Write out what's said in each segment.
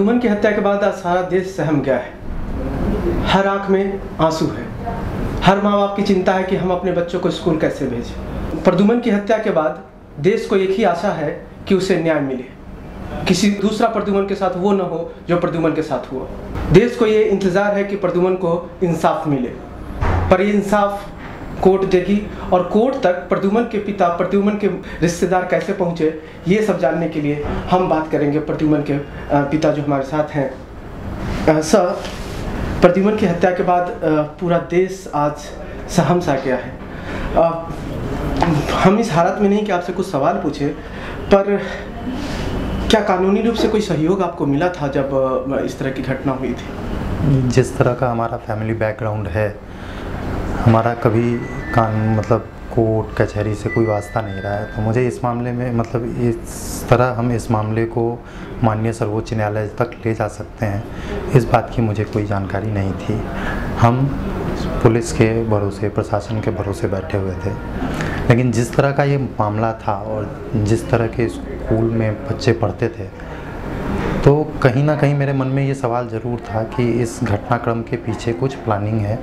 प्रद्युमन की हत्या के बाद आज सारा देश सहम गया है। हर आंख में आंसू है। हर माँ बाप की चिंता है कि हम अपने बच्चों को स्कूल कैसे भेजें। प्रद्युमन की हत्या के बाद देश को एक ही आशा है कि उसे न्याय मिले, किसी दूसरा प्रद्युमन के साथ वो न हो जो प्रद्युमन के साथ हुआ। देश को ये इंतज़ार है कि प्रद्युमन को इंसाफ मिले, पर ये इंसाफ कोर्ट देगी और कोर्ट तक प्रद्युमन के पिता, प्रद्युमन के रिश्तेदार कैसे पहुँचे, ये सब जानने के लिए हम बात करेंगे प्रद्युमन के पिता जो हमारे साथ हैं। सर, प्रद्युमन की हत्या के बाद पूरा देश आज सहम सा गया है। हम इस हालत में नहीं कि आपसे कुछ सवाल पूछे, पर क्या कानूनी रूप से कोई सहयोग आपको मिला था जब इस तरह की घटना हुई थी? जिस तरह का हमारा फैमिली बैकग्राउंड है, हमारा कभी मतलब कोर्ट कचहरी से कोई वास्ता नहीं रहा है, तो मुझे इस मामले में मतलब इस तरह हम इस मामले को माननीय सर्वोच्च न्यायालय तक ले जा सकते हैं, इस बात की मुझे कोई जानकारी नहीं थी। हम पुलिस के भरोसे, प्रशासन के भरोसे बैठे हुए थे। लेकिन जिस तरह का ये मामला था और जिस तरह के स्कूल में बच्चे पढ़ते थे, तो कहीं ना कहीं मेरे मन में ये सवाल ज़रूर था कि इस घटनाक्रम के पीछे कुछ प्लानिंग है।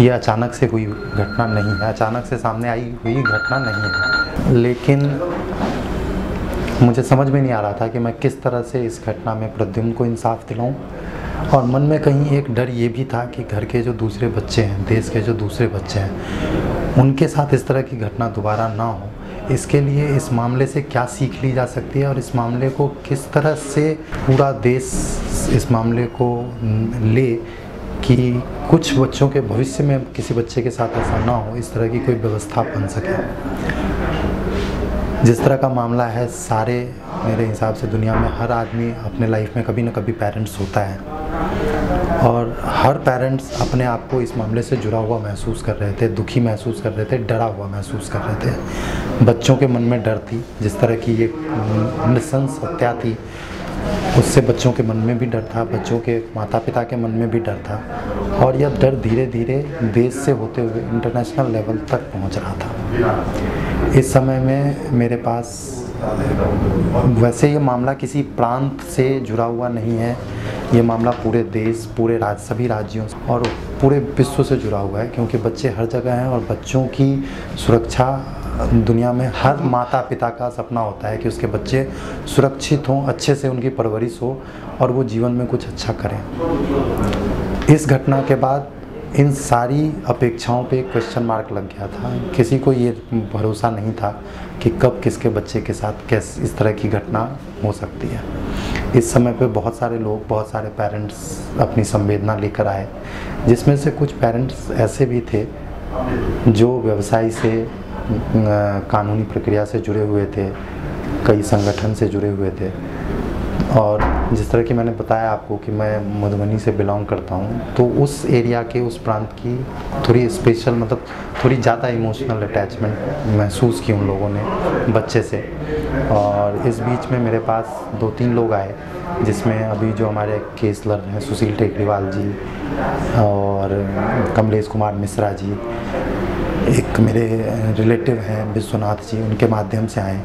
ये अचानक से हुई घटना नहीं है, अचानक से सामने आई हुई घटना नहीं है। लेकिन मुझे समझ में नहीं आ रहा था कि मैं किस तरह से इस घटना में प्रद्युम्न को इंसाफ दिलाऊं, और मन में कहीं एक डर ये भी था कि घर के जो दूसरे बच्चे हैं, देश के जो दूसरे बच्चे हैं, उनके साथ इस तरह की घटना दोबारा ना हो। इसके लिए इस मामले से क्या सीख ली जा सकती है और इस मामले को किस तरह से पूरा देश इस मामले को ले कि कुछ बच्चों के भविष्य में किसी बच्चे के साथ ऐसा ना हो, इस तरह की कोई व्यवस्था बन सके। जिस तरह का मामला है, सारे मेरे हिसाब से दुनिया में हर आदमी अपने लाइफ में कभी ना कभी पेरेंट्स होता है, और हर पेरेंट्स अपने आप को इस मामले से जुड़ा हुआ महसूस कर रहे थे, दुखी महसूस कर रहे थे, डरा हुआ महसूस कर रहे थे। बच्चों के मन में डर थी, जिस तरह की ये नृशंस हत्या थी, उससे बच्चों के मन में भी डर था, बच्चों के माता पिता के मन में भी डर था, और यह डर धीरे धीरे देश से होते हुए इंटरनेशनल लेवल तक पहुंच रहा था। इस समय में मेरे पास वैसे ये मामला किसी प्रांत से जुड़ा हुआ नहीं है, ये मामला पूरे देश, पूरे सभी राज्यों और पूरे विश्व से जुड़ा हुआ है, क्योंकि बच्चे हर जगह हैं और बच्चों की सुरक्षा दुनिया में हर माता पिता का सपना होता है कि उसके बच्चे सुरक्षित हों, अच्छे से उनकी परवरिश हो और वो जीवन में कुछ अच्छा करें। इस घटना के बाद इन सारी अपेक्षाओं पे क्वेश्चन मार्क लग गया था। किसी को ये भरोसा नहीं था कि कब किसके बच्चे के साथ कैसे इस तरह की घटना हो सकती है। इस समय पे बहुत सारे लोग, बहुत सारे पेरेंट्स अपनी संवेदना लेकर आए, जिसमें से कुछ पेरेंट्स ऐसे भी थे जो व्यवसाय से, कानूनी प्रक्रिया से जुड़े हुए थे, कई संगठन से जुड़े हुए थे। और जिस तरह कि मैंने बताया आपको कि मैं मधुबनी से बिलोंग करता हूँ, तो उस एरिया के, उस प्रांत की थोड़ी स्पेशल, मतलब थोड़ी ज़्यादा इमोशनल अटैचमेंट महसूस की उन लोगों ने बच्चे से। और इस बीच में मेरे पास 2-3 लोग आए, जिसमें अभी जो हमारे केस लड़ रहे हैं, सुशील टेकरीवाल जी और कमलेश कुमार मिश्रा जी, एक मेरे रिलेटिव हैं विश्वनाथ जी, उनके माध्यम से आए,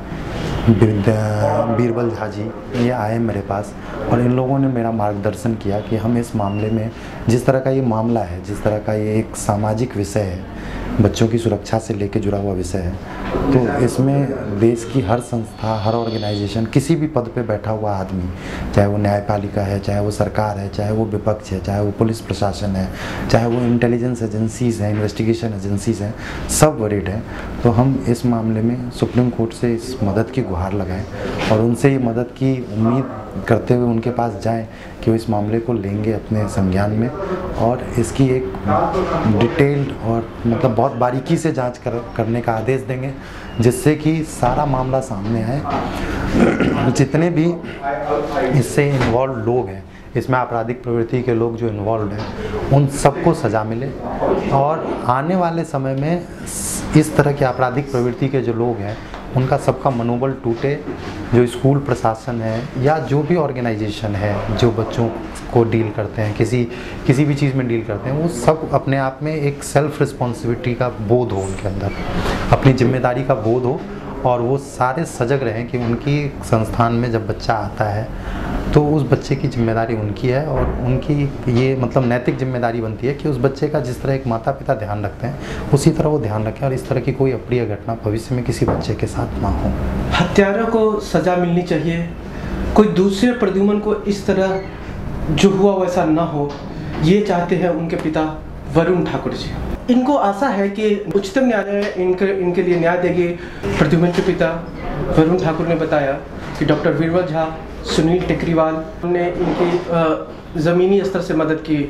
बीरबल झा जी, ये आए मेरे पास, और इन लोगों ने मेरा मार्गदर्शन किया कि हम इस मामले में, जिस तरह का ये मामला है, जिस तरह का ये एक सामाजिक विषय है, बच्चों की सुरक्षा से लेकर जुड़ा हुआ विषय है, तो इसमें देश की हर संस्था, हर ऑर्गेनाइजेशन, किसी भी पद पे बैठा हुआ आदमी, चाहे वो न्यायपालिका है, चाहे वो सरकार है, चाहे वो विपक्ष है, चाहे वो पुलिस प्रशासन है, चाहे वो इंटेलिजेंस एजेंसीज़ हैं, इन्वेस्टिगेशन एजेंसीज़ हैं, सब वरीड हैं। तो हम इस मामले में सुप्रीम कोर्ट से इस मदद की गुहार लगाएं और उनसे ये मदद की उम्मीद करते हुए उनके पास जाएं कि वो इस मामले को लेंगे अपने संज्ञान में और इसकी एक डिटेल्ड और मतलब बहुत बारीकी से जांच करने का आदेश देंगे, जिससे कि सारा मामला सामने आए। जितने भी इससे इन्वॉल्व लोग हैं, इसमें आपराधिक प्रवृत्ति के लोग जो इन्वॉल्व हैं, उन सबको सज़ा मिले और आने वाले समय में इस तरह के आपराधिक प्रवृत्ति के जो लोग हैं उनका सबका मनोबल टूटे। जो स्कूल प्रशासन है या जो भी ऑर्गेनाइजेशन है जो बच्चों को डील करते हैं, किसी भी चीज़ में डील करते हैं, वो सब अपने आप में एक सेल्फ रिस्पॉन्सिबिलिटी का बोध हो, उनके अंदर अपनी जिम्मेदारी का बोध हो और वो सारे सजग रहें कि उनकी संस्थान में जब बच्चा आता है तो उस बच्चे की जिम्मेदारी उनकी है, और उनकी ये मतलब नैतिक जिम्मेदारी बनती है कि उस बच्चे का जिस तरह एक माता पिता ध्यान रखते हैं उसी तरह वो ध्यान रखें, और इस तरह की कोई अप्रिय घटना भविष्य में किसी बच्चे के साथ ना हो। हत्यारों को सज़ा मिलनी चाहिए, कोई दूसरे प्रद्युमन को इस तरह जो हुआ वैसा ना हो, ये चाहते हैं उनके पिता वरुण ठाकुर जी। इनको आशा है कि उच्चतम न्यायालय इनके लिए न्याय देगी। प्रद्युमन के पिता वरुण ठाकुर ने बताया कि डॉक्टर वीरबल झा, सुनील टेकरीवाल ने इनकी ज़मीनी स्तर से मदद की।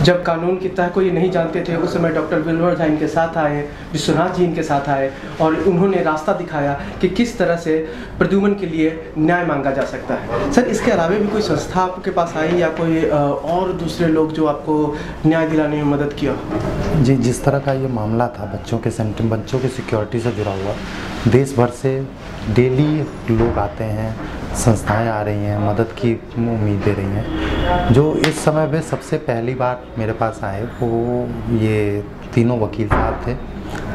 जब कानून की तह को ये नहीं जानते थे उस समय डॉक्टर वीरबल झा इनके साथ आए, विश्वनाथ जी इनके साथ आए और उन्होंने रास्ता दिखाया कि किस तरह से प्रद्युमन के लिए न्याय मांगा जा सकता है। सर, इसके अलावा भी कोई संस्था आपके पास आई या कोई और दूसरे लोग जो आपको न्याय दिलाने में मदद किया? जी, जिस तरह का ये मामला था बच्चों के सिक्योरिटी से जुड़ा हुआ, देश भर से डेली लोग आते हैं, संस्थाएं आ रही हैं, मदद की उम्मीद दे रही हैं। जो इस समय में सबसे पहली बार मेरे पास आए वो ये तीनों वकील साहब थे,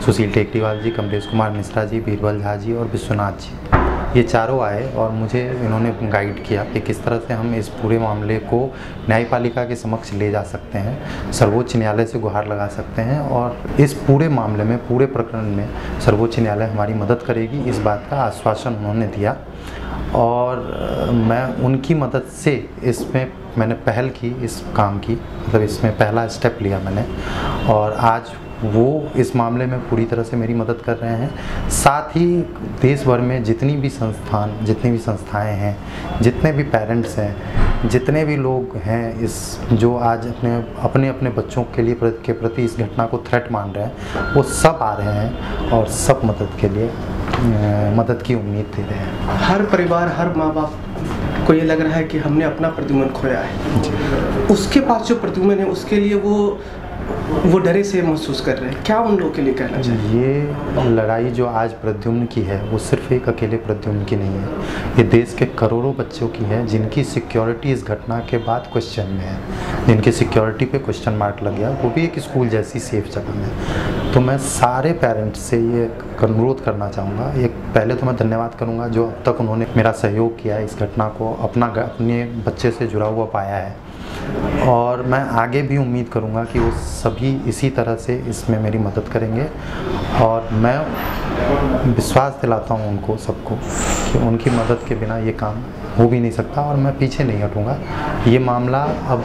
सुशील टेकरीवाल जी, कमलेश कुमार मिश्रा जी, वीरबल झा जी और विश्वनाथ जी। ये चारों आए और मुझे इन्होंने गाइड किया कि किस तरह से हम इस पूरे मामले को न्यायपालिका के समक्ष ले जा सकते हैं, सर्वोच्च न्यायालय से गुहार लगा सकते हैं, और इस पूरे मामले में, पूरे प्रकरण में सर्वोच्च न्यायालय हमारी मदद करेगी, इस बात का आश्वासन उन्होंने दिया। और मैं उनकी मदद से इसमें मैंने पहल की, इस काम की, मतलब इसमें पहला स्टेप लिया मैंने, और आज वो इस मामले में पूरी तरह से मेरी मदद कर रहे हैं। साथ ही देश भर में जितनी भी संस्थाएं हैं, जितने भी पेरेंट्स हैं, जितने भी लोग हैं इस जो आज अपने बच्चों के प्रति इस घटना को थ्रेट मान रहे हैं, वो सब आ रहे हैं और सब मदद के लिए मदद की उम्मीद दे रहे हैं। हर परिवार, हर माँ बाप को ये लग रहा है कि हमने अपना प्रद्युमन खोया है। उसके पास जो प्रद्युमन है उसके लिए वो डरे से महसूस कर रहे हैं। क्या उन लोगों के लिए कहना चाहिए? ये लड़ाई जो आज प्रद्युम्न की है वो सिर्फ एक अकेले प्रद्युम्न की नहीं है, ये देश के करोड़ों बच्चों की है जिनकी सिक्योरिटी इस घटना के बाद क्वेश्चन में है, जिनकी सिक्योरिटी पे क्वेश्चन मार्क लग गया, वो भी एक स्कूल जैसी सेफ जगह में। तो मैं सारे पेरेंट्स से ये अनुरोध करना चाहूँगा। एक पहले तो मैं धन्यवाद करूँगा जो अब तक उन्होंने मेरा सहयोग किया, इस घटना को अपने बच्चे से जुड़ा हुआ पाया है, और मैं आगे भी उम्मीद करूंगा कि वो सभी इसी तरह से इसमें मेरी मदद करेंगे। और मैं विश्वास दिलाता हूं उनको सबको कि उनकी मदद के बिना ये काम हो भी नहीं सकता, और मैं पीछे नहीं हटूंगा। ये मामला अब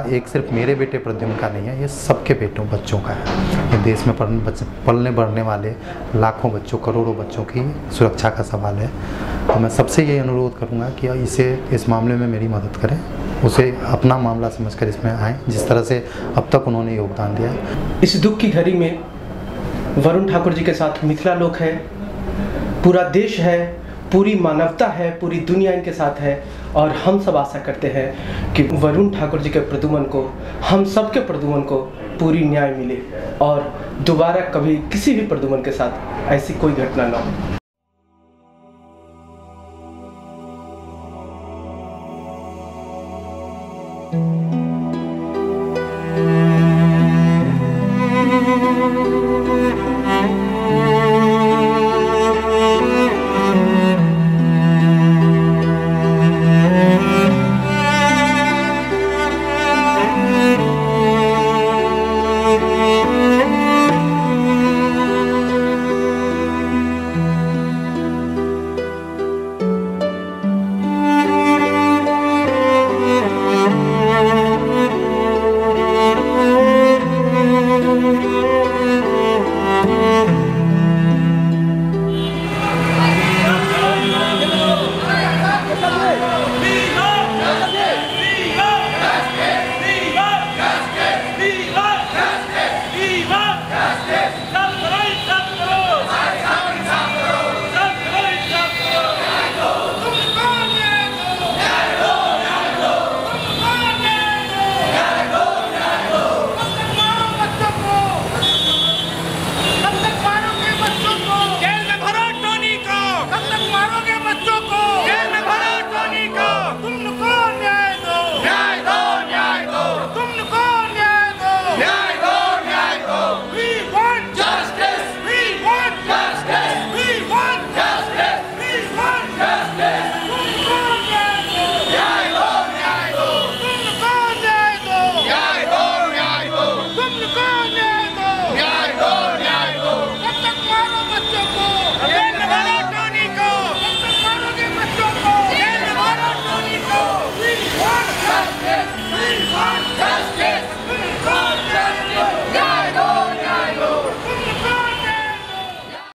एक सिर्फ मेरे बेटे प्रद्युम्न का नहीं है, ये सबके बच्चों का है। ये देश में पलने बढ़ने वाले लाखों बच्चों, करोड़ों बच्चों की सुरक्षा का सवाल है। तो मैं सबसे ये अनुरोध करूंगा कि इस मामले में मेरी मदद करें, उसे अपना मामला समझकर इसमें आए, जिस तरह से अब तक उन्होंने योगदान दिया है। इस दुख की घड़ी में वरुण ठाकुर जी के साथ मिथिला लोक है, पूरा देश है, पूरी मानवता है, पूरी दुनिया इनके साथ है, और हम सब आशा करते हैं कि वरुण ठाकुर जी के प्रद्युमन को, हम सब के प्रद्युमन को पूरी न्याय मिले और दोबारा कभी किसी भी प्रद्युमन के साथ ऐसी कोई घटना ना हो।